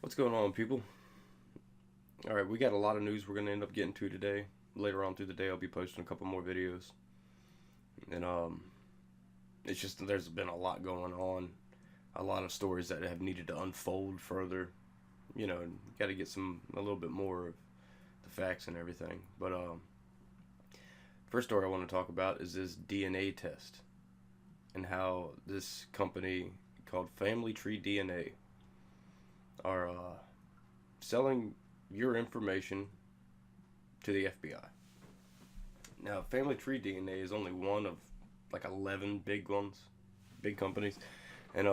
What's going on, people? All right, we got a lot of news we're going to end up getting to today. Later on through the day, I'll be posting a couple more videos. And it's just there's been a lot going on, a lot of stories that have needed to unfold further. You know, got to get a little bit more of the facts and everything. But first story I want to talk about is this DNA test and how this company called Family Tree DNA are selling your information to the FBI. Now, Family Tree DNA is only one of like 11 big companies, and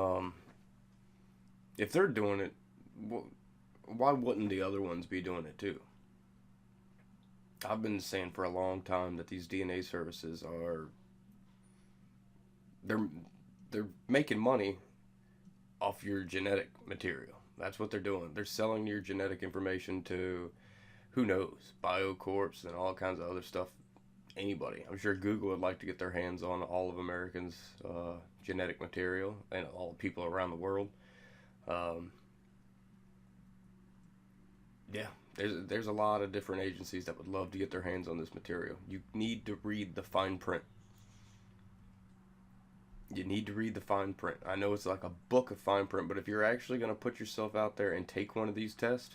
if they're doing it, why wouldn't the other ones be doing it too? I've been saying for a long time that these DNA services they're making money off your genetic material. That's what they're doing. They're selling your genetic information to, who knows, BioCorps and all kinds of other stuff. Anybody. I'm sure Google would like to get their hands on all of Americans' genetic material and all the people around the world. Yeah, there's a lot of different agencies that would love to get their hands on this material. You need to read the fine print. You need to read the fine print. I know it's like a book of fine print, but if you're actually going to put yourself out there and take one of these tests,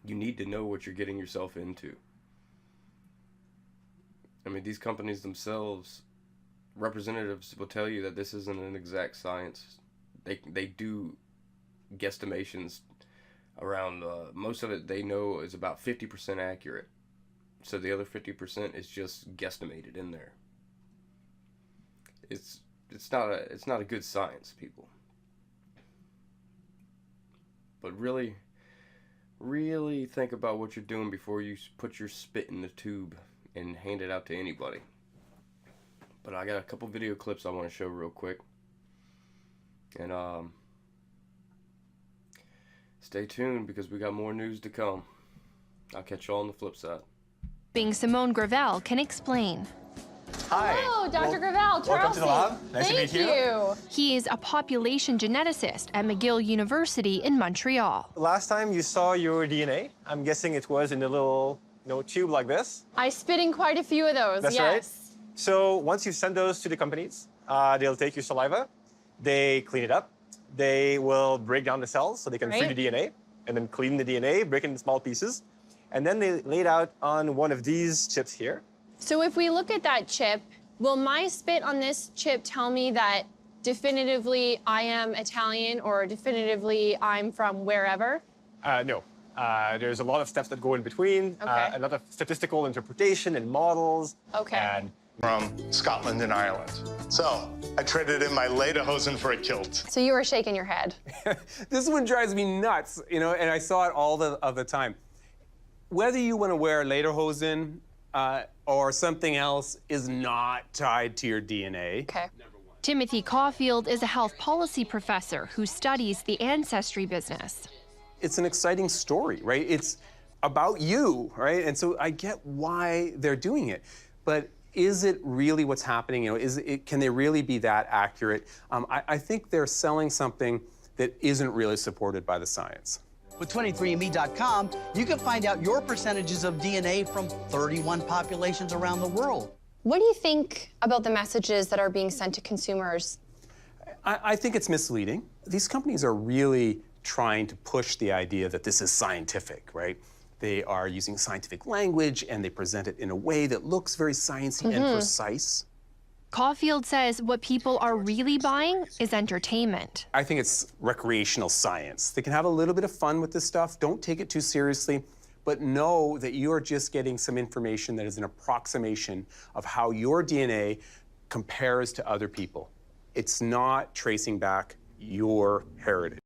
you need to know what you're getting yourself into. I mean, these companies themselves, representatives will tell you that this isn't an exact science. They do guesstimations around, most of it they know is about 50% accurate. So the other 50% is just guesstimated in there. It's not a good science, people. But really think about what you're doing before you put your spit in the tube and hand it out to anybody. But I got a couple video clips I want to show real quick. And stay tuned because we got more news to come. I'll catch y'all on the flip side. Simone Gravel can explain. Hi. Hello, Dr. Gravel. Welcome to the lab. Nice to meet you. Thank you. He is a population geneticist at McGill University in Montreal. Last time you saw your DNA, I'm guessing it was in a little, tube like this. I spit in quite a few of those, That's yes. right. So once you send those to the companies, they'll take your saliva, they clean it up, they will break down the cells so they can free the DNA, and then clean the DNA, break it into small pieces, and then they lay it out on one of these chips here. So if we look at that chip, will my spit on this chip tell me that definitively I am Italian or definitively I'm from wherever? No. There's a lot of steps that go in between, Okay. a lot of statistical interpretation and models. Okay. And from Scotland and Ireland. So I traded in my lederhosen for a kilt. So you were shaking your head. This one drives me nuts, and I saw it all of the time. Whether you want to wear lederhosen or something else is not tied to your DNA. Okay. Timothy Caulfield is a health policy professor who studies the ancestry business. It's an exciting story, right? It's about you, right? And so I get why they're doing it. But is it really what's happening? Can they really be that accurate? I think they're selling something that isn't really supported by the science. With 23andMe.com, you can find out your percentages of DNA from 31 populations around the world. What do you think about the messages that are being sent to consumers? I think it's misleading. These companies are really trying to push the idea that this is scientific, right? They are using scientific language, and they present it in a way that looks very sciencey and precise. Caulfield says what people are really buying is entertainment. I think it's recreational science. They can have a little bit of fun with this stuff. Don't take it too seriously, but know that you are just getting some information that is an approximation of how your DNA compares to other people. It's not tracing back your heritage.